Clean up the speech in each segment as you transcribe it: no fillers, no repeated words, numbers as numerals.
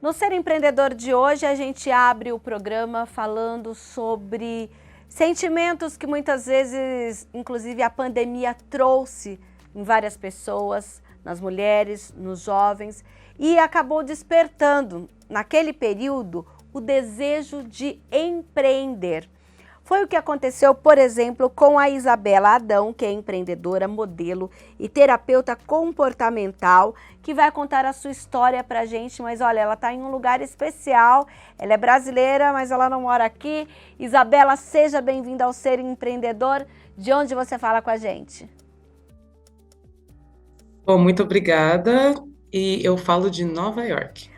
No Ser Empreendedor de hoje, a gente abre o programa falando sobre sentimentos que muitas vezes, inclusive a pandemia trouxe em várias pessoas, nas mulheres, nos jovens, e acabou despertando, naquele período, o desejo de empreender. Foi o que aconteceu, por exemplo, com a Isabela Adão, que é empreendedora, modelo e terapeuta comportamental, que vai contar a sua história pra gente. Mas olha, ela está em um lugar especial, ela é brasileira, mas ela não mora aqui. Isabela, seja bem-vinda ao Ser Empreendedor. De onde você fala com a gente? Bom, muito obrigada. E eu falo de Nova York.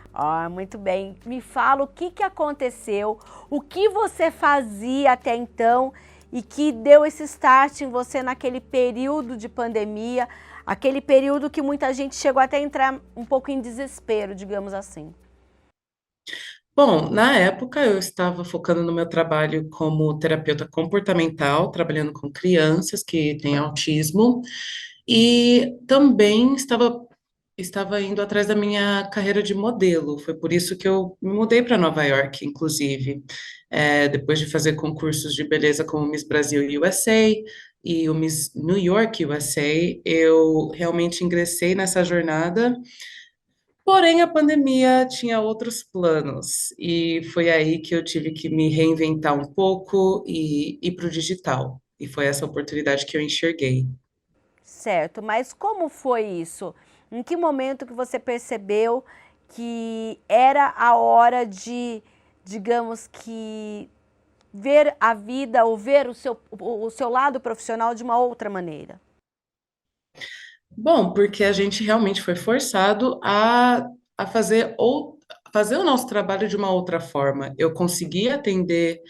Muito bem. Me fala o que aconteceu, o que você fazia até então e que deu esse start em você naquele período de pandemia, aquele período que muita gente chegou até a entrar um pouco em desespero, digamos assim. Bom, na época eu estava focando no meu trabalho como terapeuta comportamental, trabalhando com crianças que têm autismo, e também estava indo atrás da minha carreira de modelo. Foi por isso que eu me mudei para Nova York, inclusive. Depois de fazer concursos de beleza como Miss Brasil USA e o Miss New York USA, eu realmente ingressei nessa jornada. Porém, a pandemia tinha outros planos, e foi aí que eu tive que me reinventar um pouco e ir para o digital. E foi essa oportunidade que eu enxerguei. Certo, mas como foi isso? Em que momento que você percebeu que era a hora de, digamos que, ver a vida ou ver o seu lado profissional de uma outra maneira? Bom, porque a gente realmente foi forçado a fazer o nosso trabalho de uma outra forma. Eu consegui atender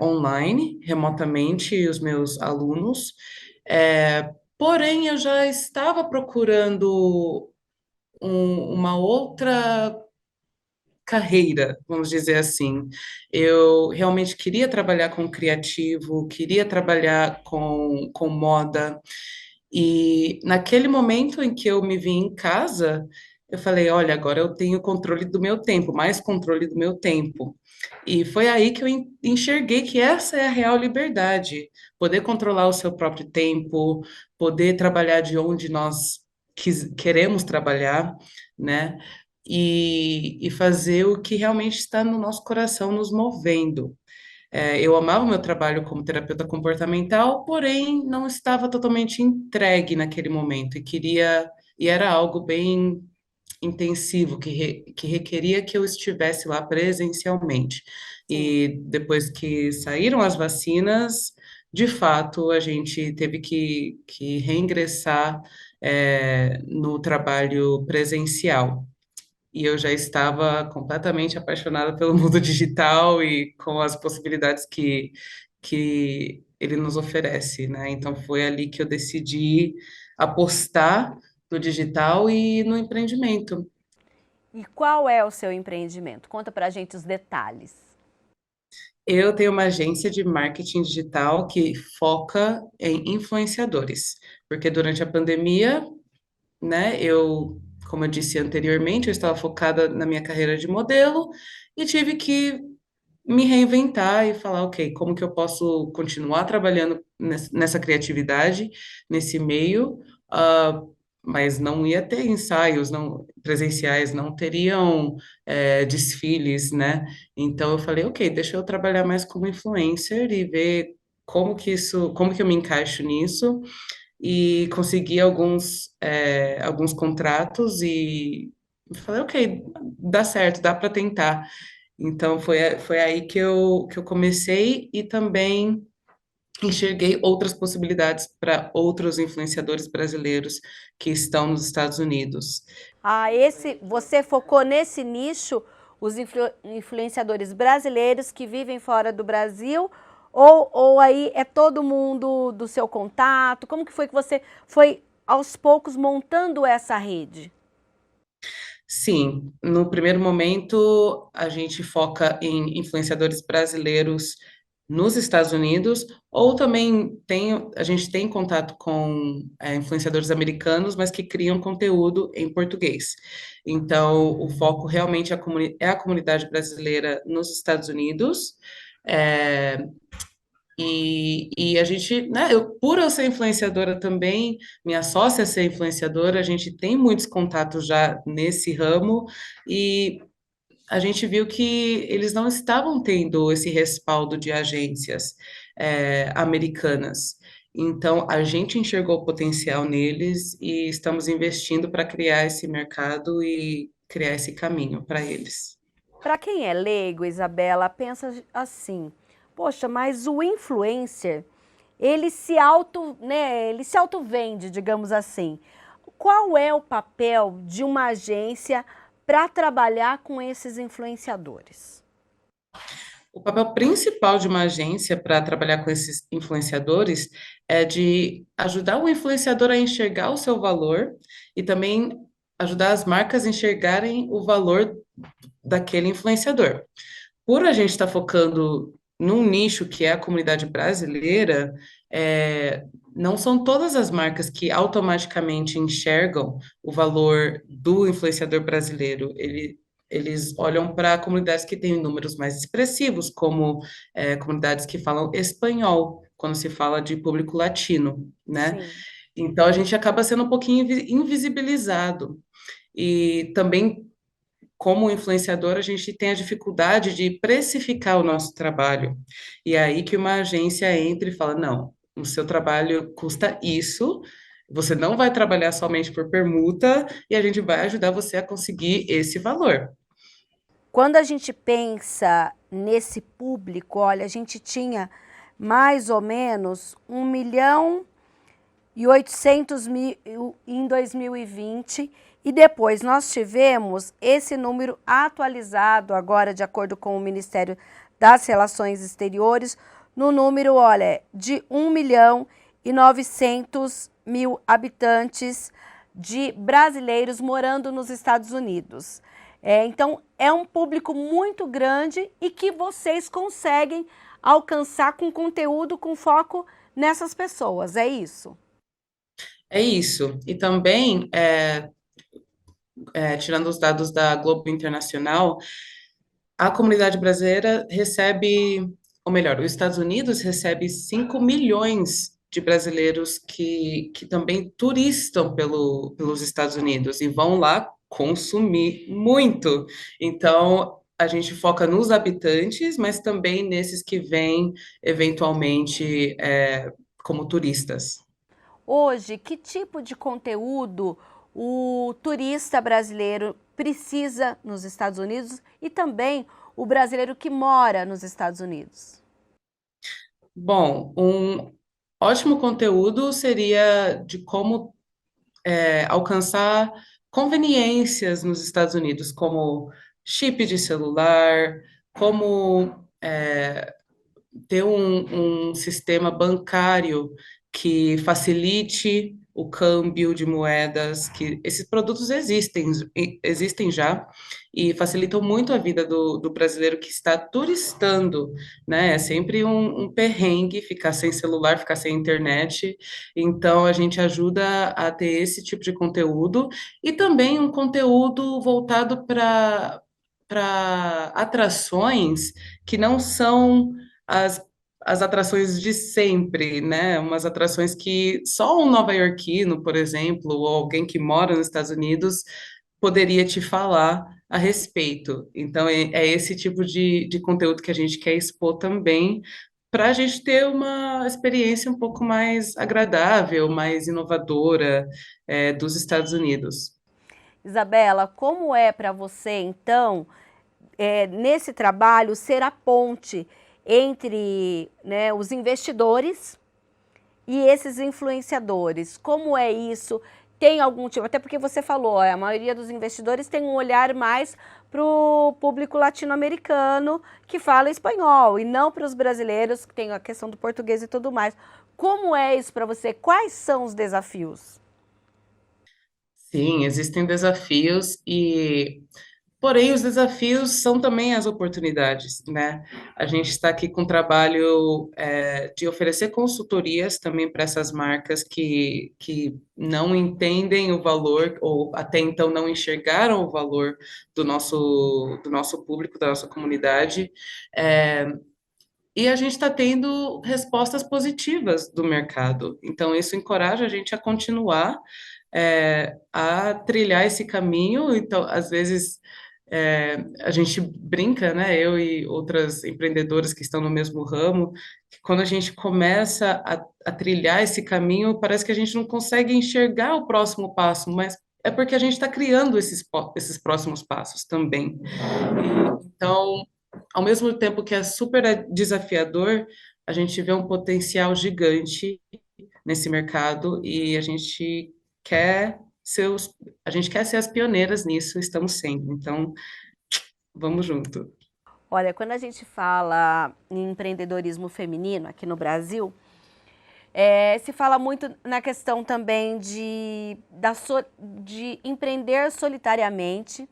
online, remotamente, os meus alunos, porém eu já estava procurando uma outra carreira, vamos dizer assim. Eu realmente queria trabalhar com criativo, queria trabalhar com moda, e naquele momento em que eu me vi em casa, eu falei: olha, agora eu tenho controle do meu tempo, mais controle do meu tempo. E foi aí que eu enxerguei que essa é a real liberdade, poder controlar o seu próprio tempo, poder trabalhar de onde nós queremos trabalhar, né? E fazer o que realmente está no nosso coração nos movendo. Eu amava o meu trabalho como terapeuta comportamental, porém não estava totalmente entregue naquele momento e era algo bem intensivo, que requeria que eu estivesse lá presencialmente. Sim. E depois que saíram as vacinas, de fato, a gente teve que reingressar, no trabalho presencial. E eu já estava completamente apaixonada pelo mundo digital e com as possibilidades que ele nos oferece, né? Então foi ali que eu decidi apostar no digital e no empreendimento. E qual é o seu empreendimento? Conta pra gente os detalhes. Eu tenho uma agência de marketing digital que foca em influenciadores, porque durante a pandemia, né, como eu disse anteriormente, eu estava focada na minha carreira de modelo e tive que me reinventar e falar, ok, como que eu posso continuar trabalhando nessa criatividade, nesse meio, mas não ia ter ensaios não presenciais, não teriam desfiles, né? Então eu falei, ok, deixa eu trabalhar mais como influencer e ver como que eu me encaixo nisso e consegui alguns contratos e falei, ok, dá certo, dá para tentar. Então foi aí que eu comecei e também enxerguei outras possibilidades para outros influenciadores brasileiros que estão nos Estados Unidos. Você focou nesse nicho, os influenciadores brasileiros que vivem fora do Brasil, ou aí é todo mundo do seu contato? Como que foi que você foi aos poucos montando essa rede? Sim, no primeiro momento a gente foca em influenciadores brasileiros nos Estados Unidos, ou também a gente tem contato com influenciadores americanos, mas que criam conteúdo em português. Então, o foco realmente é a comunidade brasileira nos Estados Unidos. É, e a gente, né, por eu ser influenciadora também, minha sócia ser influenciadora, a gente tem muitos contatos já nesse ramo, e a gente viu que eles não estavam tendo esse respaldo de agências americanas. Então, a gente enxergou o potencial neles e estamos investindo para criar esse mercado e criar esse caminho para eles. Para quem é leigo, Isabela, pensa assim: poxa, mas o influencer, ele se auto vende, digamos assim. Qual é o papel de uma agência para trabalhar com esses influenciadores? O papel principal de uma agência para trabalhar com esses influenciadores é de ajudar o influenciador a enxergar o seu valor e também ajudar as marcas a enxergarem o valor daquele influenciador. Por a gente estar focando num nicho que é a comunidade brasileira, não são todas as marcas que automaticamente enxergam o valor do influenciador brasileiro. Eles olham para comunidades que têm números mais expressivos, como comunidades que falam espanhol, quando se fala de público latino, né? Sim. Então a gente acaba sendo um pouquinho invisibilizado. E também como influenciador, a gente tem a dificuldade de precificar o nosso trabalho. E é aí que uma agência entra e fala: não, o seu trabalho custa isso, você não vai trabalhar somente por permuta, e a gente vai ajudar você a conseguir esse valor. Quando a gente pensa nesse público, olha, a gente tinha mais ou menos 1.800.000 em 2020 e depois nós tivemos esse número atualizado agora de acordo com o Ministério das Relações Exteriores no número, olha, de 1.900.000 habitantes de brasileiros morando nos Estados Unidos. Então, é um público muito grande e que vocês conseguem alcançar com conteúdo com foco nessas pessoas, é isso? É isso. E também, tirando os dados da Globo Internacional, a comunidade brasileira recebe, ou melhor, os Estados Unidos recebe 5 milhões de brasileiros que também turistam pelos Estados Unidos e vão lá consumir muito. Então, a gente foca nos habitantes, mas também nesses que vêm eventualmente como turistas. Hoje, que tipo de conteúdo o turista brasileiro precisa nos Estados Unidos e também o brasileiro que mora nos Estados Unidos? Bom, um ótimo conteúdo seria de como alcançar conveniências nos Estados Unidos, como chip de celular, como ter um sistema bancário que facilite o câmbio de moedas, que esses produtos existem já e facilitam muito a vida do brasileiro que está turistando, né? É sempre um perrengue ficar sem celular, ficar sem internet. Então, a gente ajuda a ter esse tipo de conteúdo e também um conteúdo voltado para atrações que não são as, as atrações de sempre, né? Umas atrações que só um nova-iorquino, por exemplo, ou alguém que mora nos Estados Unidos poderia te falar a respeito. Então, é esse tipo de conteúdo que a gente quer expor também, para a gente ter uma experiência um pouco mais agradável, mais inovadora, dos Estados Unidos. Isabela, como é para você, então, nesse trabalho, ser a ponte entre, né, os investidores e esses influenciadores? Como é isso? Tem algum tipo, até porque você falou, a maioria dos investidores tem um olhar mais para o público latino-americano que fala espanhol e não para os brasileiros que tem a questão do português e tudo mais. Como é isso para você? Quais são os desafios? Sim, existem desafios e Porém, os desafios são também as oportunidades, né? A gente está aqui com o trabalho de oferecer consultorias também para essas marcas que não entendem o valor, ou até então não enxergaram o valor do nosso público, da nossa comunidade. É, e a gente está tendo respostas positivas do mercado. Então, isso encoraja a gente a continuar, a trilhar esse caminho. Então, às vezes, a gente brinca, né? Eu e outras empreendedoras que estão no mesmo ramo, que quando a gente começa a trilhar esse caminho, parece que a gente não consegue enxergar o próximo passo, mas é porque a gente está criando esses próximos passos também. Então, ao mesmo tempo que é super desafiador, a gente vê um potencial gigante nesse mercado e quer a gente quer ser as pioneiras nisso, estamos sendo. Então, vamos junto. Olha, quando a gente fala em empreendedorismo feminino aqui no Brasil, se fala muito na questão também de empreender solitariamente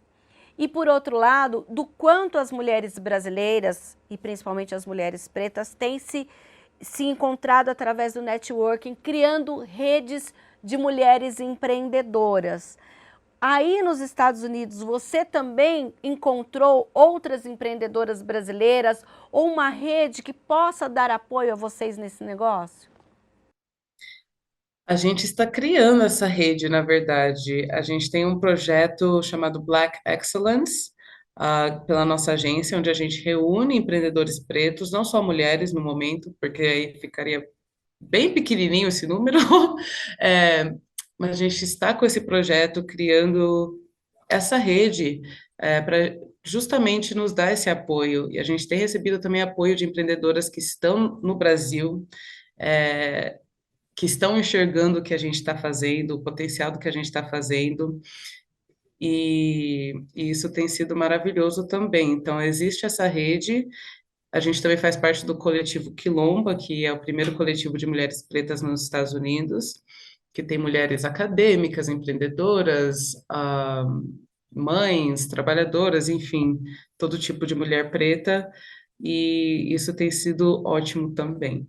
e, por outro lado, do quanto as mulheres brasileiras, e principalmente as mulheres pretas, têm se encontrado através do networking, criando redes de mulheres empreendedoras. Aí nos Estados Unidos, você também encontrou outras empreendedoras brasileiras ou uma rede que possa dar apoio a vocês nesse negócio? A gente está criando essa rede, na verdade. A gente tem um projeto chamado Black Excellence, pela nossa agência, onde a gente reúne empreendedores pretos, não só mulheres no momento, porque aí ficaria bem pequenininho esse número, é, mas a gente está com esse projeto criando essa rede para justamente nos dar esse apoio. E a gente tem recebido também apoio de empreendedoras que estão no Brasil, é, que estão enxergando o que a gente está fazendo, o potencial do que a gente está fazendo, e isso tem sido maravilhoso também. Então, existe essa rede. A gente também faz parte do coletivo Quilomba, que é o primeiro coletivo de mulheres pretas nos Estados Unidos, que tem mulheres acadêmicas, empreendedoras, mães, trabalhadoras, enfim, todo tipo de mulher preta, e isso tem sido ótimo também.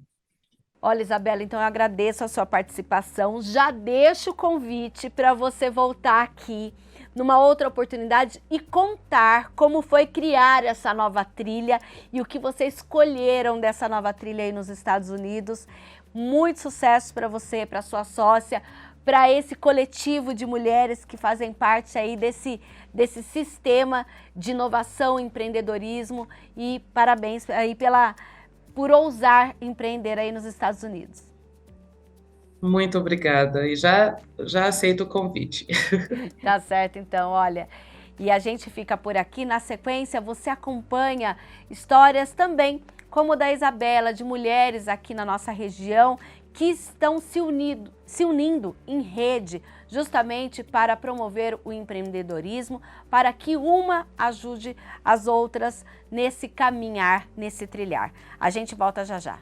Olha, Isabela, então eu agradeço a sua participação. Já deixo o convite para você voltar aqui numa outra oportunidade e contar como foi criar essa nova trilha e o que vocês escolheram dessa nova trilha aí nos Estados Unidos. Muito sucesso para você, para sua sócia, para esse coletivo de mulheres que fazem parte aí desse sistema de inovação e empreendedorismo, e parabéns aí por ousar empreender aí nos Estados Unidos. Muito obrigada, e já aceito o convite. Tá certo, então, olha. E a gente fica por aqui. Na sequência, você acompanha histórias também, como da Isabela, de mulheres aqui na nossa região que estão se unindo em rede, justamente para promover o empreendedorismo, para que uma ajude as outras nesse caminhar, nesse trilhar. A gente volta já já.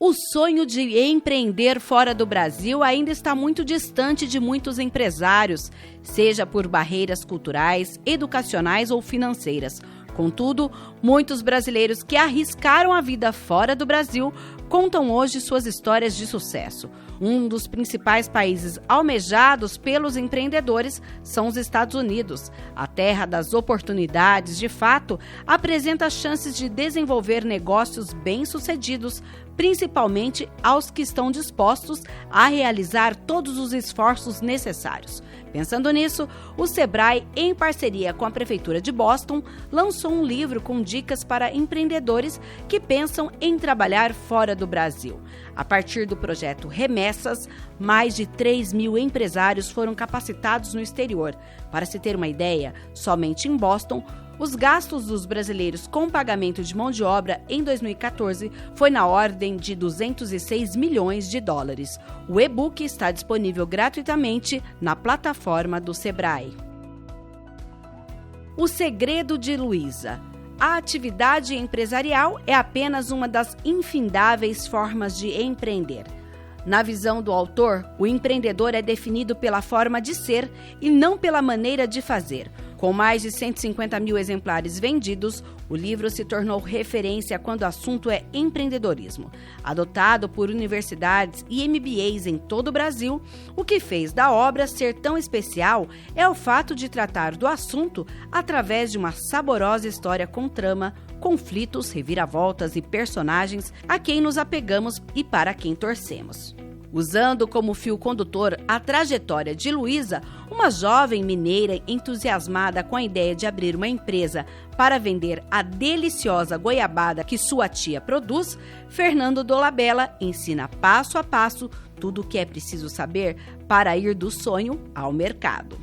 O sonho de empreender fora do Brasil ainda está muito distante de muitos empresários, seja por barreiras culturais, educacionais ou financeiras. Contudo, muitos brasileiros que arriscaram a vida fora do Brasil contam hoje suas histórias de sucesso. Um dos principais países almejados pelos empreendedores são os Estados Unidos. A terra das oportunidades, de fato, apresenta chances de desenvolver negócios bem-sucedidos, principalmente aos que estão dispostos a realizar todos os esforços necessários. Pensando nisso, o Sebrae, em parceria com a Prefeitura de Boston, lançou um livro com dicas para empreendedores que pensam em trabalhar fora do Brasil. A partir do projeto Remessas, mais de 3.000 empresários foram capacitados no exterior. Para se ter uma ideia, somente em Boston, os gastos dos brasileiros com pagamento de mão de obra em 2014 foi na ordem de 206 milhões de dólares. O e-book está disponível gratuitamente na plataforma do Sebrae. O segredo de Luísa. A atividade empresarial é apenas uma das infindáveis formas de empreender. Na visão do autor, o empreendedor é definido pela forma de ser e não pela maneira de fazer. Com mais de 150 mil exemplares vendidos, o livro se tornou referência quando o assunto é empreendedorismo. Adotado por universidades e MBAs em todo o Brasil, o que fez da obra ser tão especial é o fato de tratar do assunto através de uma saborosa história com trama, conflitos, reviravoltas e personagens a quem nos apegamos e para quem torcemos. Usando como fio condutor a trajetória de Luísa, uma jovem mineira entusiasmada com a ideia de abrir uma empresa para vender a deliciosa goiabada que sua tia produz, Fernando Dolabella ensina passo a passo tudo o que é preciso saber para ir do sonho ao mercado.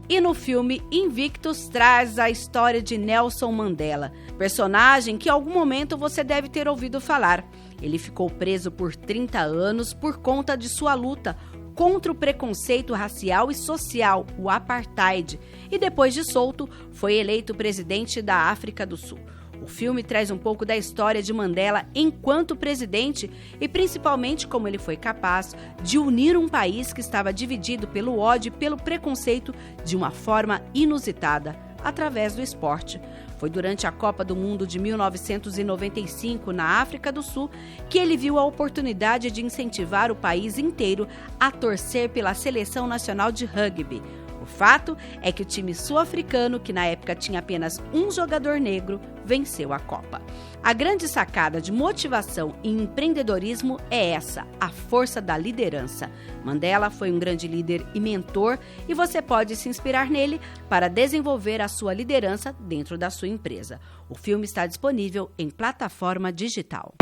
E no filme Invictus traz a história de Nelson Mandela, personagem que em algum momento você deve ter ouvido falar. Ele ficou preso por 30 anos por conta de sua luta contra o preconceito racial e social, o apartheid, e depois de solto, foi eleito presidente da África do Sul. O filme traz um pouco da história de Mandela enquanto presidente e principalmente como ele foi capaz de unir um país que estava dividido pelo ódio e pelo preconceito de uma forma inusitada, através do esporte. Foi durante a Copa do Mundo de 1995, na África do Sul, que ele viu a oportunidade de incentivar o país inteiro a torcer pela Seleção Nacional de Rugby. O fato é que o time sul-africano, que na época tinha apenas um jogador negro, venceu a Copa. A grande sacada de motivação e empreendedorismo é essa, a força da liderança. Mandela foi um grande líder e mentor e você pode se inspirar nele para desenvolver a sua liderança dentro da sua empresa. O filme está disponível em plataforma digital.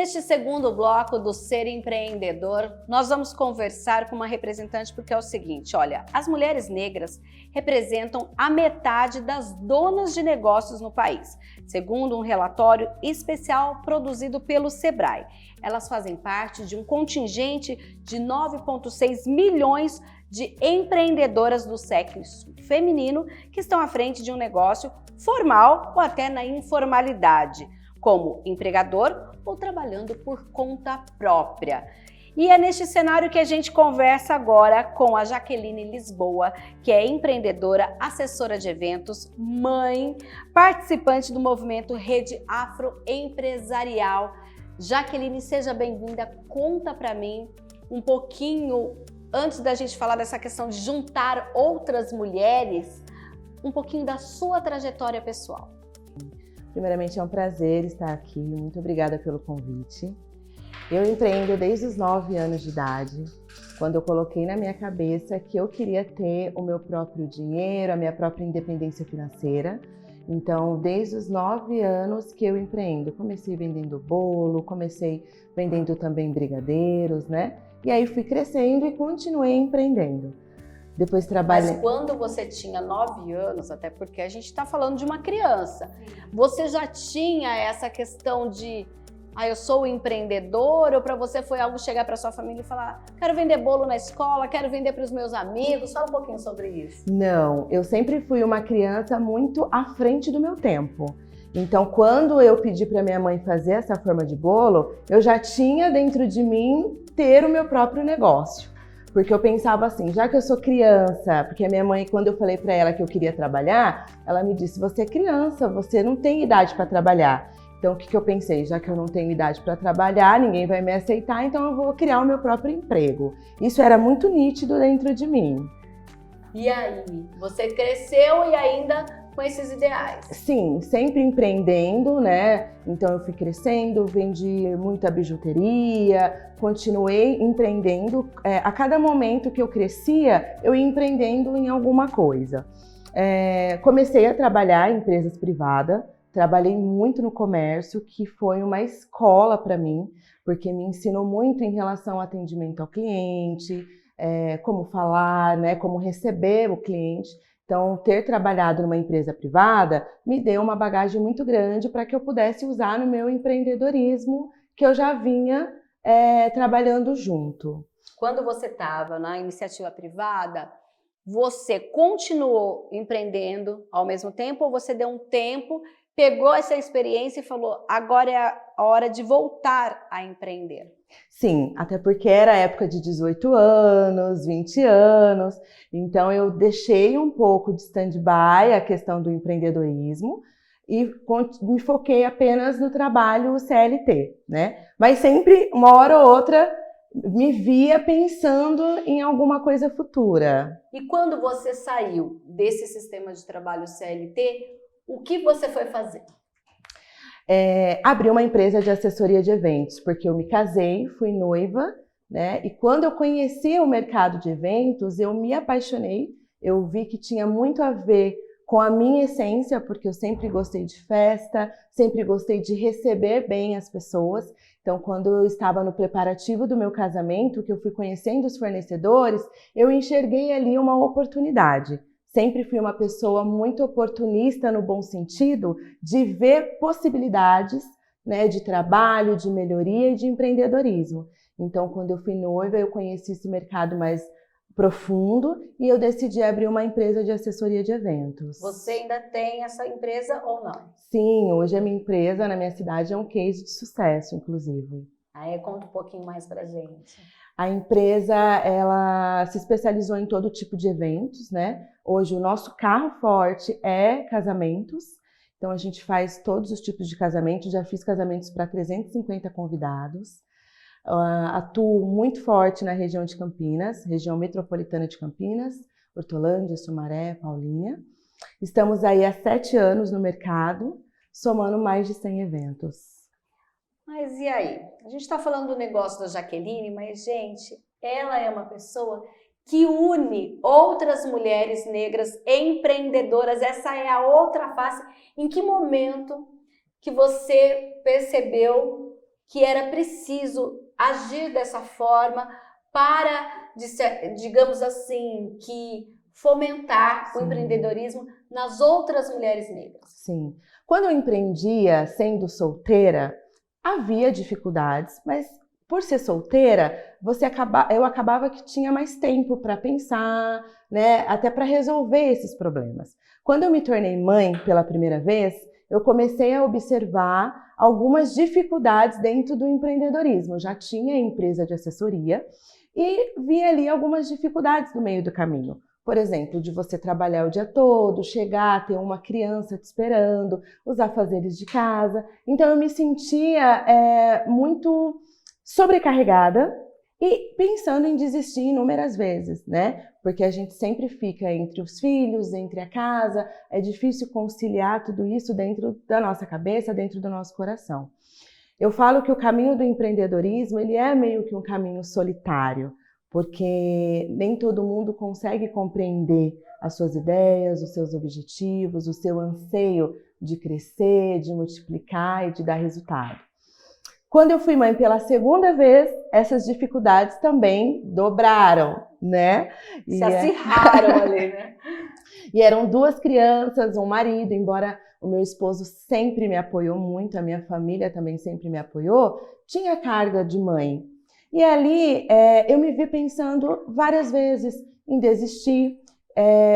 Neste segundo bloco do Ser Empreendedor, nós vamos conversar com uma representante porque é o seguinte, olha, as mulheres negras representam a metade das donas de negócios no país, segundo um relatório especial produzido pelo Sebrae. Elas fazem parte de um contingente de 9,6 milhões de empreendedoras do sexo feminino que estão à frente de um negócio formal ou até na informalidade, como empregador ou trabalhando por conta própria. E é neste cenário que a gente conversa agora com a Jaqueline Lisboa, que é empreendedora, assessora de eventos, mãe, participante do movimento Rede Afroempresarial. Jaqueline, seja bem-vinda. Conta para mim um pouquinho, antes da gente falar dessa questão de juntar outras mulheres, um pouquinho da sua trajetória pessoal. Primeiramente, é um prazer estar aqui. Muito obrigada pelo convite. Eu empreendo desde os 9 anos de idade, quando eu coloquei na minha cabeça que eu queria ter o meu próprio dinheiro, a minha própria independência financeira. Então, desde os 9 anos que eu empreendo. Comecei vendendo bolo, comecei vendendo também brigadeiros, né? E aí fui crescendo e continuei empreendendo. Depois trabalhei... Mas quando você tinha 9 anos, até porque a gente está falando de uma criança, você já tinha essa questão de eu sou empreendedor, ou para você foi algo chegar para sua família e falar quero vender bolo na escola, quero vender para os meus amigos? Fala um pouquinho sobre isso. Não, eu sempre fui uma criança muito à frente do meu tempo. Então, quando eu pedi para minha mãe fazer essa forma de bolo, eu já tinha dentro de mim ter o meu próprio negócio. Porque eu pensava assim, já que eu sou criança, porque a minha mãe, quando eu falei para ela que eu queria trabalhar, ela me disse, você é criança, você não tem idade para trabalhar. Então, o que eu pensei? Já que eu não tenho idade para trabalhar, ninguém vai me aceitar, então eu vou criar o meu próprio emprego. Isso era muito nítido dentro de mim. E aí, você cresceu e ainda com esses ideais? Sim, sempre empreendendo, né? Então eu fui crescendo, vendi muita bijuteria, continuei empreendendo. A cada momento que eu crescia, eu ia empreendendo em alguma coisa. Comecei a trabalhar em empresas privadas, trabalhei muito no comércio, que foi uma escola para mim, porque me ensinou muito em relação ao atendimento ao cliente, como falar, né, como receber o cliente. Então, ter trabalhado numa empresa privada me deu uma bagagem muito grande para que eu pudesse usar no meu empreendedorismo, que eu já vinha trabalhando junto. Quando você estava na iniciativa privada, você continuou empreendendo ao mesmo tempo ou você deu um tempo, pegou essa experiência e falou, agora é a hora de voltar a empreender? Sim, até porque era época de 18 anos, 20 anos, então eu deixei um pouco de stand-by a questão do empreendedorismo e me foquei apenas no trabalho CLT, né? Mas sempre, uma hora ou outra, me via pensando em alguma coisa futura. E quando você saiu desse sistema de trabalho CLT, o que você foi fazer? Abri uma empresa de assessoria de eventos, porque eu me casei, fui noiva, né? E quando eu conheci o mercado de eventos, eu me apaixonei, eu vi que tinha muito a ver com a minha essência, porque eu sempre gostei de festa, sempre gostei de receber bem as pessoas. Então, quando eu estava no preparativo do meu casamento, que eu fui conhecendo os fornecedores, eu enxerguei ali uma oportunidade. Sempre fui uma pessoa muito oportunista no bom sentido, de ver possibilidades, né, de trabalho, de melhoria e de empreendedorismo. Então, quando eu fui noiva, eu conheci esse mercado mais profundo e eu decidi abrir uma empresa de assessoria de eventos. Você ainda tem essa empresa ou não? Sim, hoje a minha empresa na minha cidade é um case de sucesso, inclusive. Aí conta um pouquinho mais pra gente. A empresa, ela se especializou em todo tipo de eventos, né? Hoje o nosso carro forte é casamentos, então a gente faz todos os tipos de casamentos, já fiz casamentos para 350 convidados. Atuo muito forte na região de Campinas, região metropolitana de Campinas, Hortolândia, Sumaré, Paulínia. Estamos aí há 7 anos no mercado, somando mais de 100 eventos. Mas e aí? A gente está falando do negócio da Jaqueline, mas, gente, ela é uma pessoa que une outras mulheres negras empreendedoras. Essa é a outra face. Em que momento que você percebeu que era preciso agir dessa forma para, digamos assim, que fomentar o empreendedorismo nas outras mulheres negras? Sim. Quando eu empreendia sendo solteira, havia dificuldades, mas por ser solteira, eu acabava que tinha mais tempo para pensar, né, até para resolver esses problemas. Quando eu me tornei mãe pela primeira vez, eu comecei a observar algumas dificuldades dentro do empreendedorismo. Eu já tinha empresa de assessoria e vi ali algumas dificuldades no meio do caminho. Por exemplo, de você trabalhar o dia todo, chegar, ter uma criança te esperando, os afazeres de casa. Então eu me sentia muito sobrecarregada e pensando em desistir inúmeras vezes, né? Porque a gente sempre fica entre os filhos, entre a casa, é difícil conciliar tudo isso dentro da nossa cabeça, dentro do nosso coração. Eu falo que o caminho do empreendedorismo, ele é meio que um caminho solitário, porque nem todo mundo consegue compreender as suas ideias, os seus objetivos, o seu anseio de crescer, de multiplicar e de dar resultado. Quando eu fui mãe pela segunda vez, essas dificuldades também dobraram, né? Se acirraram ali, né? E eram 2 crianças, um marido, embora o meu esposo sempre me apoiou muito, a minha família também sempre me apoiou, tinha carga de mãe. E ali eu me vi pensando várias vezes em desistir,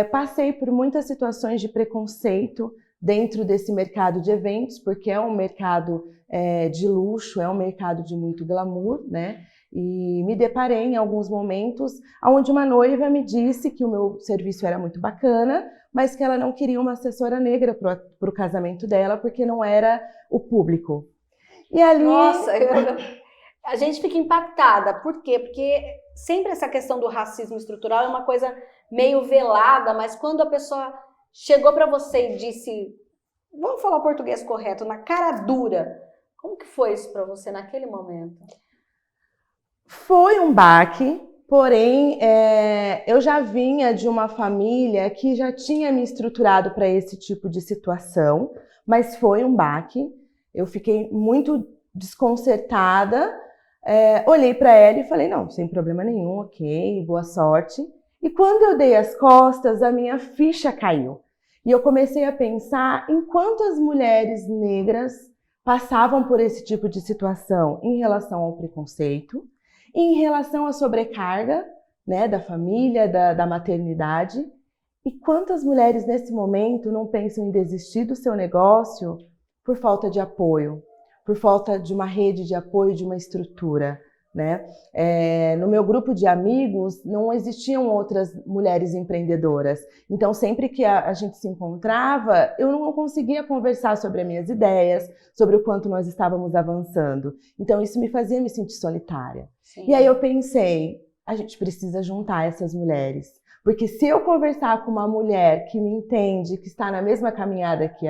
passei por muitas situações de preconceito dentro desse mercado de eventos, porque é um mercado de luxo, é um mercado de muito glamour, né? E me deparei em alguns momentos onde uma noiva me disse que o meu serviço era muito bacana, mas que ela não queria uma assessora negra para o casamento dela, porque não era o público. E ali... Nossa, a gente fica impactada. Por quê? Porque sempre essa questão do racismo estrutural é uma coisa meio velada, mas quando a pessoa chegou para você e disse, vamos falar o português correto, na cara dura, como que foi isso para você naquele momento? Foi um baque, porém eu já vinha de uma família que já tinha me estruturado para esse tipo de situação, mas foi um baque. Eu fiquei muito desconcertada, Olhei para ela e falei, não, sem problema nenhum, ok, boa sorte. E quando eu dei as costas, a minha ficha caiu. E eu comecei a pensar em quantas mulheres negras passavam por esse tipo de situação em relação ao preconceito, em relação à sobrecarga, né, da família, da maternidade. E quantas mulheres nesse momento não pensam em desistir do seu negócio por falta de apoio, por falta de uma rede de apoio, de uma estrutura, né? No meu grupo de amigos não existiam outras mulheres empreendedoras. Então, sempre que a gente se encontrava, eu não conseguia conversar sobre as minhas ideias, sobre o quanto nós estávamos avançando. Então, isso me fazia me sentir solitária. Sim. E aí eu pensei, a gente precisa juntar essas mulheres. Porque se eu conversar com uma mulher que me entende, que está na mesma caminhada que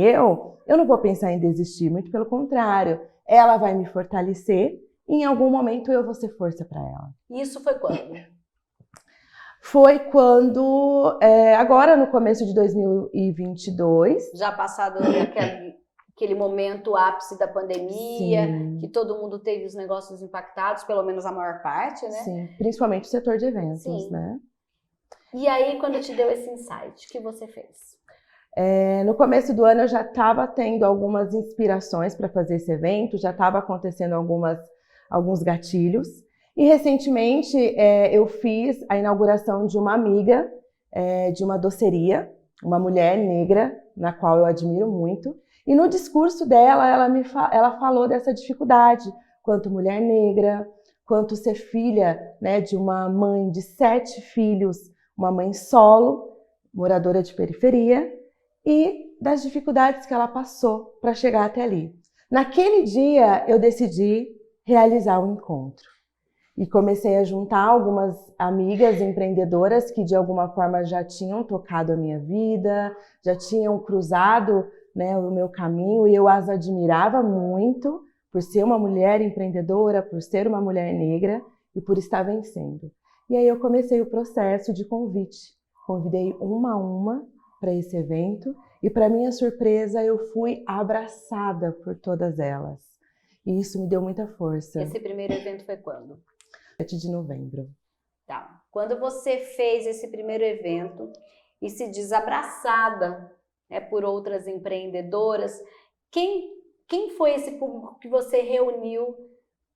eu não vou pensar em desistir, muito pelo contrário. Ela vai me fortalecer e em algum momento eu vou ser força para ela. Isso foi quando? Foi quando, agora no começo de 2022. Já passado aquele momento ápice da pandemia, sim, que todo mundo teve os negócios impactados, pelo menos a maior parte, né? Sim, principalmente o setor de eventos, sim, né? E aí, quando te deu esse insight, o que você fez? No começo do ano eu já estava tendo algumas inspirações para fazer esse evento, já estava acontecendo alguns gatilhos. E recentemente eu fiz a inauguração de uma amiga de uma doceria, uma mulher negra, na qual eu admiro muito. E no discurso dela, ela falou dessa dificuldade, quanto mulher negra, quanto ser filha, né, de uma mãe de 7 filhos, uma mãe solo, moradora de periferia, e das dificuldades que ela passou para chegar até ali. Naquele dia, eu decidi realizar um encontro. E comecei a juntar algumas amigas empreendedoras que, de alguma forma, já tinham tocado a minha vida, já tinham cruzado, né, o meu caminho, e eu as admirava muito por ser uma mulher empreendedora, por ser uma mulher negra e por estar vencendo. E aí eu comecei o processo de convite. Convidei uma a uma para esse evento e, para minha surpresa, eu fui abraçada por todas elas. E isso me deu muita força. Esse primeiro evento foi quando? 7 de novembro. Tá. Quando você fez esse primeiro evento e se diz abraçada, né, por outras empreendedoras, quem foi esse público que você reuniu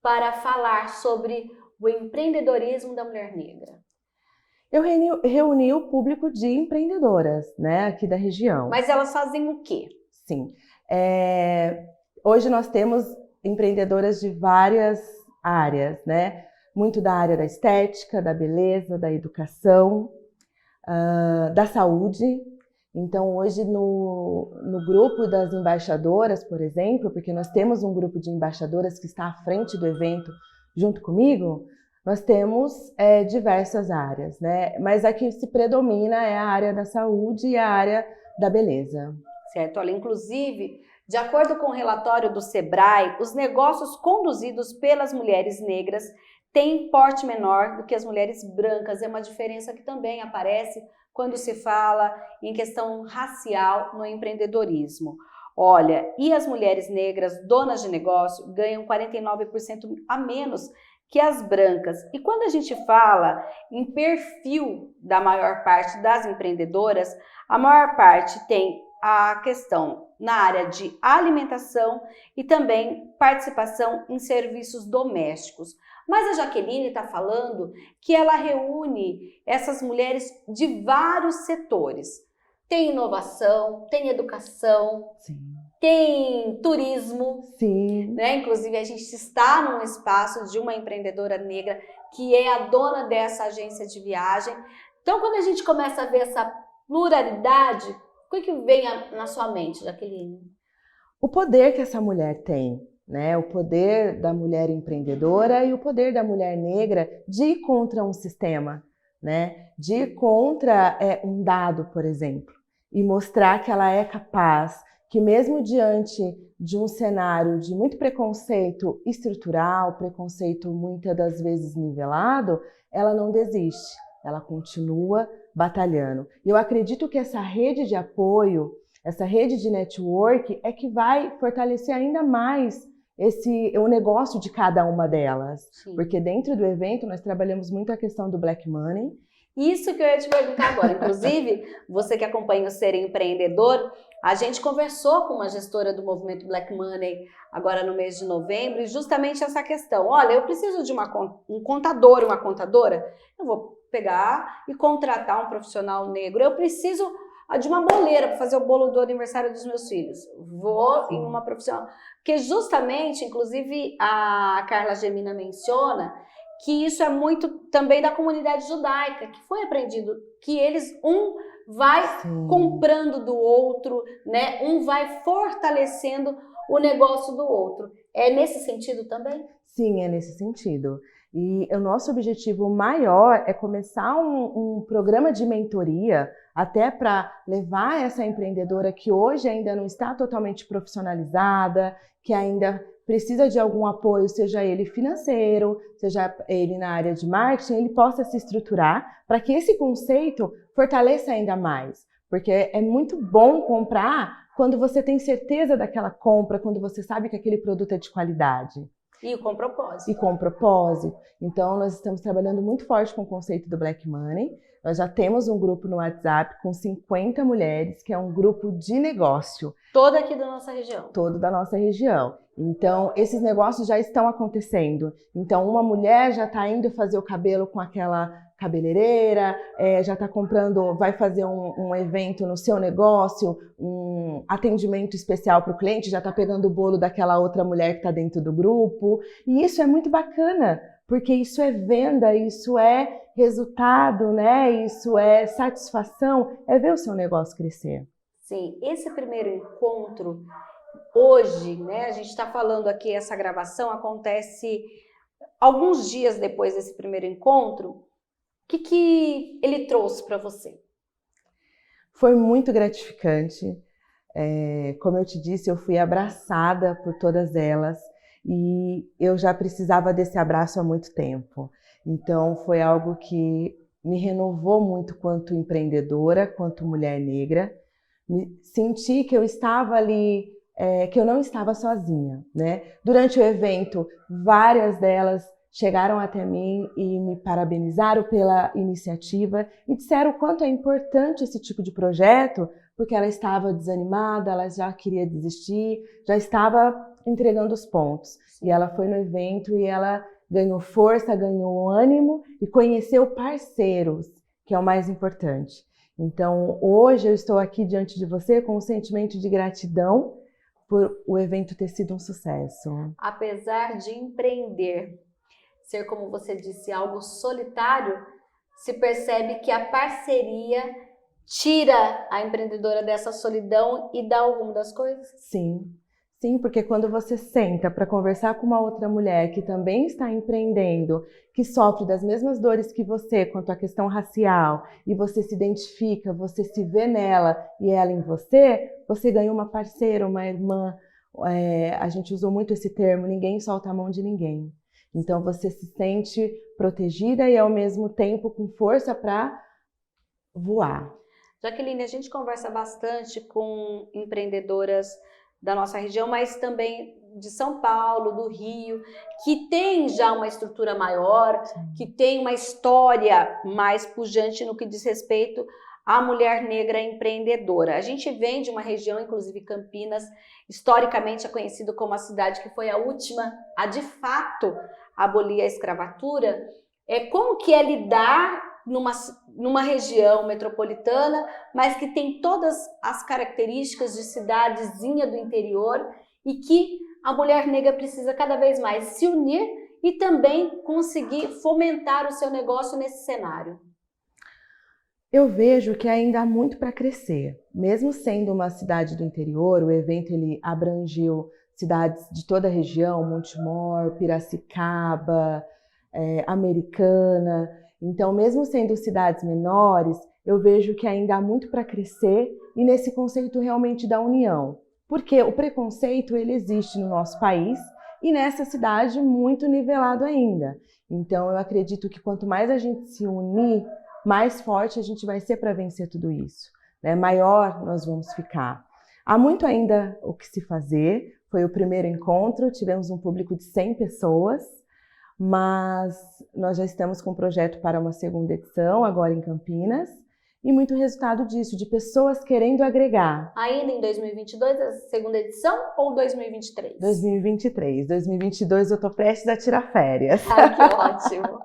para falar sobre o empreendedorismo da mulher negra? Eu reuni o público de empreendedoras, né, aqui da região. Mas elas fazem o quê? Sim. Hoje nós temos empreendedoras de várias áreas, né? Muito da área da estética, da beleza, da educação, da saúde. Então, hoje no grupo das embaixadoras, por exemplo, porque nós temos um grupo de embaixadoras que está à frente do evento junto comigo, nós temos diversas áreas, né? Mas a que se predomina é a área da saúde e a área da beleza. Certo, olha, inclusive, de acordo com o relatório do Sebrae, os negócios conduzidos pelas mulheres negras têm porte menor do que as mulheres brancas. É uma diferença que também aparece quando se fala em questão racial no empreendedorismo. Olha, e as mulheres negras, donas de negócio, ganham 49% a menos que as brancas. E quando a gente fala em perfil da maior parte das empreendedoras, a maior parte tem a questão na área de alimentação e também participação em serviços domésticos. Mas a Jaqueline está falando que ela reúne essas mulheres de vários setores. Tem inovação, tem educação, sim, tem turismo, sim, né? Inclusive a gente está num espaço de uma empreendedora negra que é a dona dessa agência de viagem. Então, quando a gente começa a ver essa pluralidade, o que vem na sua mente, Jaqueline? O poder que essa mulher tem, né? O poder da mulher empreendedora e o poder da mulher negra de ir contra um sistema, né? De ir contra um dado, por exemplo, e mostrar que ela é capaz, que mesmo diante de um cenário de muito preconceito estrutural, preconceito muitas das vezes nivelado, ela não desiste, ela continua batalhando. E eu acredito que essa rede de apoio, essa rede de network é que vai fortalecer ainda mais o negócio de cada uma delas. Sim. Porque dentro do evento nós trabalhamos muito a questão do Black Money. Isso que eu ia te perguntar agora. Inclusive, você que acompanha o Ser Empreendedor, a gente conversou com uma gestora do movimento Black Money agora no mês de novembro, e justamente essa questão. Olha, eu preciso de um contador, uma contadora, eu vou pegar e contratar um profissional negro. Eu preciso de uma boleira para fazer o bolo do aniversário dos meus filhos. Vou em uma profissional. Porque justamente, inclusive, a Carla Gemina menciona que isso é muito também da comunidade judaica, que foi aprendido que eles, vai comprando do outro, né? Um vai fortalecendo o negócio do outro. É nesse sentido também? Sim, é nesse sentido. E o nosso objetivo maior é começar um programa de mentoria até para levar essa empreendedora que hoje ainda não está totalmente profissionalizada, que ainda precisa de algum apoio, seja ele financeiro, seja ele na área de marketing, ele possa se estruturar para que esse conceito fortaleça ainda mais. Porque é muito bom comprar quando você tem certeza daquela compra, quando você sabe que aquele produto é de qualidade. E com propósito. E com propósito. Então, nós estamos trabalhando muito forte com o conceito do Black Money. Nós já temos um grupo no WhatsApp com 50 mulheres, que é um grupo de negócio. Todo aqui da nossa região. Todo da nossa região. Então, esses negócios já estão acontecendo. Então, uma mulher já está indo fazer o cabelo com aquela cabeleireira, já está comprando, vai fazer um evento no seu negócio, um atendimento especial para o cliente, já está pegando o bolo daquela outra mulher que está dentro do grupo. E isso é muito bacana, porque isso é venda, isso é resultado, né? Isso é satisfação, é ver o seu negócio crescer. Sim, esse primeiro encontro, hoje, né? A gente está falando aqui, essa gravação acontece alguns dias depois desse primeiro encontro. O que ele trouxe para você? Foi muito gratificante. Como eu te disse, eu fui abraçada por todas elas e eu já precisava desse abraço há muito tempo. Então, foi algo que me renovou muito quanto empreendedora, quanto mulher negra. Senti que eu estava ali, que eu não estava sozinha, né? Durante o evento, várias delas chegaram até mim e me parabenizaram pela iniciativa e disseram o quanto é importante esse tipo de projeto, porque ela estava desanimada, ela já queria desistir, já estava entregando os pontos. E ela foi no evento e ela ganhou força, ganhou ânimo e conheceu parceiros, que é o mais importante. Então, hoje eu estou aqui diante de você com um sentimento de gratidão por o evento ter sido um sucesso. Apesar de empreender ser, como você disse, algo solitário, se percebe que a parceria tira a empreendedora dessa solidão e dá o rumo das coisas? Sim, sim, porque quando você senta para conversar com uma outra mulher que também está empreendendo, que sofre das mesmas dores que você quanto à questão racial, e você se identifica, você se vê nela e ela em você, você ganha uma parceira, uma irmã. A gente usou muito esse termo, ninguém solta a mão de ninguém. Então você se sente protegida e ao mesmo tempo com força para voar. Jaqueline, a gente conversa bastante com empreendedoras da nossa região, mas também de São Paulo, do Rio, que tem já uma estrutura maior, que tem uma história mais pujante no que diz respeito à mulher negra empreendedora. A gente vem de uma região, inclusive Campinas, historicamente é conhecido como a cidade que foi a última a de fato abolir a escravatura. Como que é lidar numa região metropolitana, mas que tem todas as características de cidadezinha do interior e que a mulher negra precisa cada vez mais se unir e também conseguir fomentar o seu negócio nesse cenário? Eu vejo que ainda há muito para crescer. Mesmo sendo uma cidade do interior, o evento ele abrangeu cidades de toda a região, Montemor, Piracicaba, Americana. Então, mesmo sendo cidades menores, eu vejo que ainda há muito para crescer e nesse conceito realmente da união. Porque o preconceito ele existe no nosso país e nessa cidade muito nivelado ainda. Então, eu acredito que quanto mais a gente se unir, mais forte a gente vai ser para vencer tudo isso, né? Maior nós vamos ficar. Há muito ainda o que se fazer. Foi o primeiro encontro, tivemos um público de 100 pessoas, mas nós já estamos com um projeto para uma segunda edição, agora em Campinas, e muito resultado disso, de pessoas querendo agregar. Ainda em 2022, a segunda edição, ou 2023? 2023. 2022 eu estou prestes a tirar férias. Ai, que ótimo!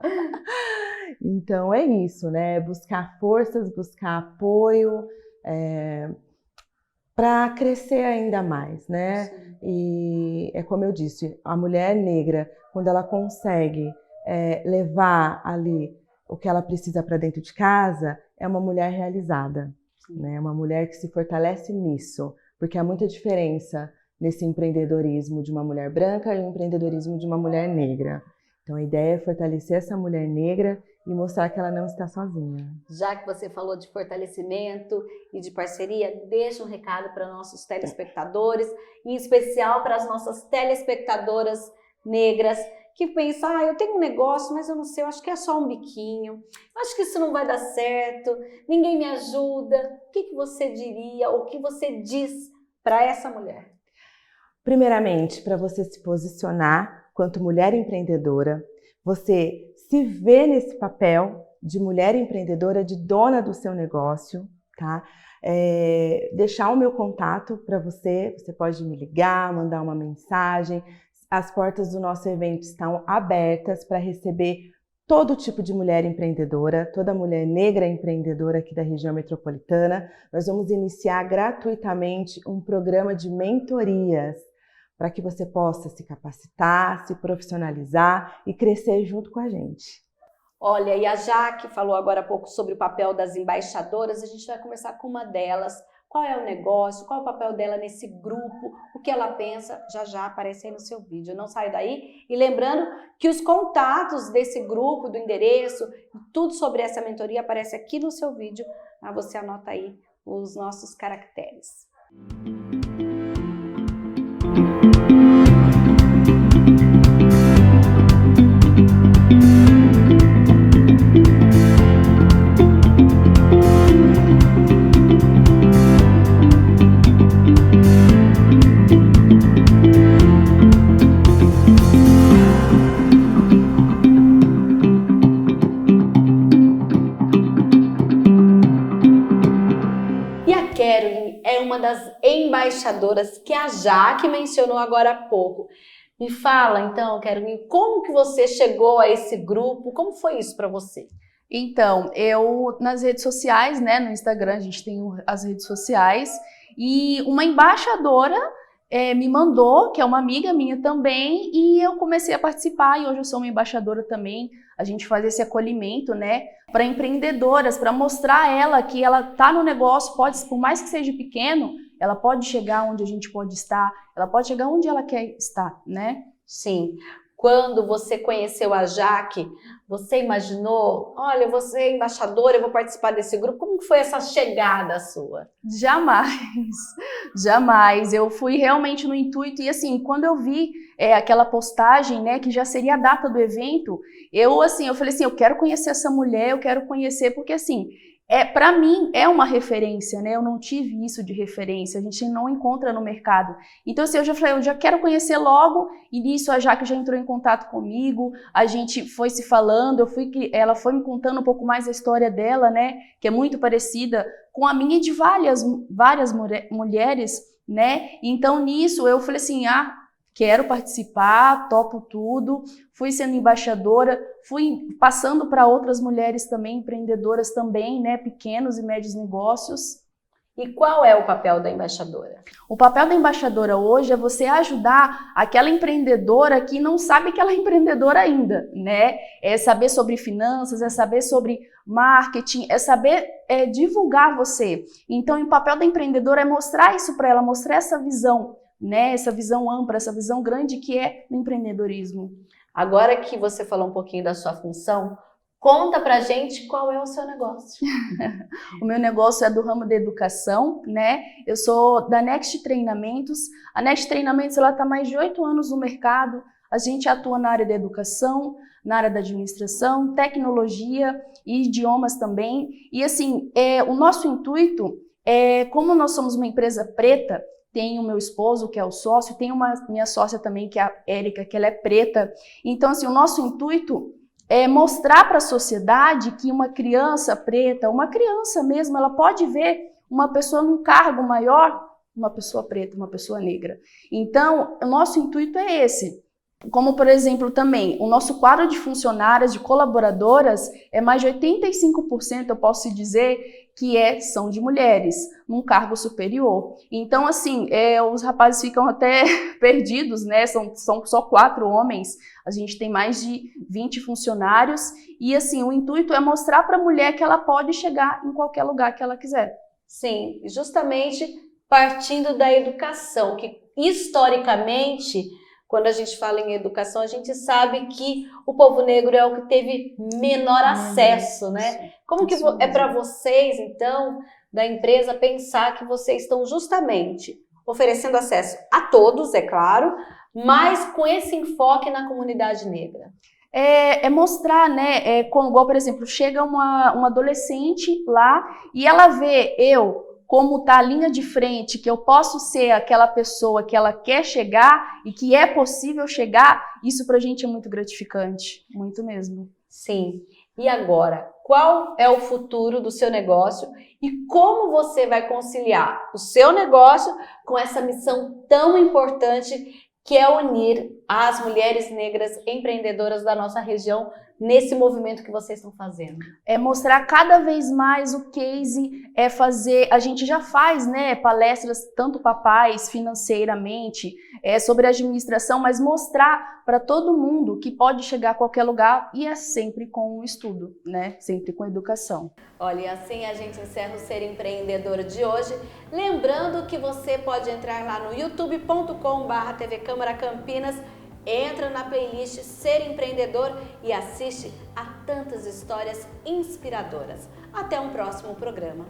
Então é isso, né? Buscar forças, buscar apoio, para crescer ainda mais, né? Sim. E é como eu disse, a mulher negra, quando ela consegue levar ali o que ela precisa para dentro de casa, é uma mulher realizada, né? É uma mulher que se fortalece nisso, porque há muita diferença nesse empreendedorismo de uma mulher branca e o empreendedorismo de uma mulher negra. Então a ideia é fortalecer essa mulher negra e mostrar que ela não está sozinha. Já que você falou de fortalecimento e de parceria, deixa um recado para nossos telespectadores, em especial para as nossas telespectadoras negras, que pensam, eu tenho um negócio, mas eu não sei, eu acho que é só um biquinho, eu acho que isso não vai dar certo, ninguém me ajuda. O que você diria, ou o que você diz para essa mulher? Primeiramente, para você se posicionar quanto mulher empreendedora, você se vê nesse papel de mulher empreendedora, de dona do seu negócio, tá? Deixar o meu contato para você, você pode me ligar, mandar uma mensagem. As portas do nosso evento estão abertas para receber todo tipo de mulher empreendedora, toda mulher negra empreendedora aqui da região metropolitana. Nós vamos iniciar gratuitamente um programa de mentorias para que você possa se capacitar, se profissionalizar e crescer junto com a gente. Olha, e a Jaque falou agora há pouco sobre o papel das embaixadoras, a gente vai começar com uma delas. Qual é o negócio, qual é o papel dela nesse grupo, o que ela pensa, já aparece aí no seu vídeo. Não sai daí. E lembrando que os contatos desse grupo, do endereço, tudo sobre essa mentoria aparece aqui no seu vídeo. Você anota aí os nossos caracteres. Uma das embaixadoras que a Jaque mencionou agora há pouco. Me fala então, Caroline, como que você chegou a esse grupo? Como foi isso para você? Então, eu nas redes sociais, né, no Instagram a gente tem as redes sociais, e uma embaixadora me mandou, que é uma amiga minha também, e eu comecei a participar, e hoje eu sou uma embaixadora também. A gente faz esse acolhimento, né, para empreendedoras, para mostrar a ela que ela tá no negócio, pode, por mais que seja pequeno, ela pode chegar onde a gente pode estar, ela pode chegar onde ela quer estar, né? Sim. Quando você conheceu a Jaque, você imaginou, olha, eu vou ser embaixadora, eu vou participar desse grupo? Como foi essa chegada sua? Jamais, jamais. Eu fui realmente no intuito e assim, quando eu vi aquela postagem, né, que já seria a data do evento, eu falei assim, eu quero conhecer essa mulher, eu quero conhecer, porque assim, para mim é uma referência, né? Eu não tive isso de referência, a gente não encontra no mercado. Então assim, eu já falei, eu já quero conhecer logo, e nisso a Jaque já entrou em contato comigo, a gente foi se falando, ela foi me contando um pouco mais a história dela, né? Que é muito parecida com a minha e de várias mulheres, né? Então nisso eu falei assim, quero participar, topo tudo, fui sendo embaixadora, fui passando para outras mulheres também, empreendedoras também, né, pequenos e médios negócios. E qual é o papel da embaixadora? O papel da embaixadora hoje é você ajudar aquela empreendedora que não sabe que ela é empreendedora ainda, né? É saber sobre finanças, é saber sobre marketing, é saber divulgar você. Então, o papel da empreendedora é mostrar isso para ela, mostrar essa visão, né? Essa visão ampla, essa visão grande que é o empreendedorismo. Agora que você falou um pouquinho da sua função, conta pra gente qual é o seu negócio. O meu negócio é do ramo da educação, né? Eu sou da Next Treinamentos. A Next Treinamentos, ela está há mais de 8 anos no mercado. A gente atua na área da educação, na área da administração, tecnologia e idiomas também. E assim, o nosso intuito como nós somos uma empresa preta, tem o meu esposo, que é o sócio, tem uma minha sócia também, que é a Érica, que ela é preta. Então, assim, o nosso intuito é mostrar para a sociedade que uma criança preta, uma criança mesmo, ela pode ver uma pessoa num cargo maior, uma pessoa preta, uma pessoa negra. Então, o nosso intuito é esse. Como, por exemplo, também, o nosso quadro de funcionárias, de colaboradoras, é mais de 85%, eu posso dizer, que são de mulheres, num cargo superior. Então, assim, os rapazes ficam até perdidos, né? São só 4 homens, a gente tem mais de 20 funcionários, e assim, o intuito é mostrar para a mulher que ela pode chegar em qualquer lugar que ela quiser. Sim, justamente partindo da educação, que historicamente, quando a gente fala em educação, a gente sabe que o povo negro é o que teve menor acesso, né? Como que é para vocês, então, da empresa, pensar que vocês estão justamente oferecendo acesso a todos, é claro, mas com esse enfoque na comunidade negra? É mostrar, né? Igual, por exemplo, chega uma adolescente lá e ela vê como tá a linha de frente, que eu posso ser aquela pessoa que ela quer chegar e que é possível chegar, isso pra gente é muito gratificante, muito mesmo. Sim. E agora, qual é o futuro do seu negócio e como você vai conciliar o seu negócio com essa missão tão importante que é unir as mulheres negras empreendedoras da nossa região nesse movimento que vocês estão fazendo? É mostrar cada vez mais o case, fazer, a gente já faz, né, palestras tanto para pais financeiramente, sobre administração, mas mostrar para todo mundo que pode chegar a qualquer lugar e é sempre com o estudo, né, sempre com educação. Olha, e assim a gente encerra o Ser Empreendedor de hoje, lembrando que você pode entrar lá no youtube.com/TV Câmara Campinas, entra na playlist Ser Empreendedor e assiste a tantas histórias inspiradoras. Até um próximo programa.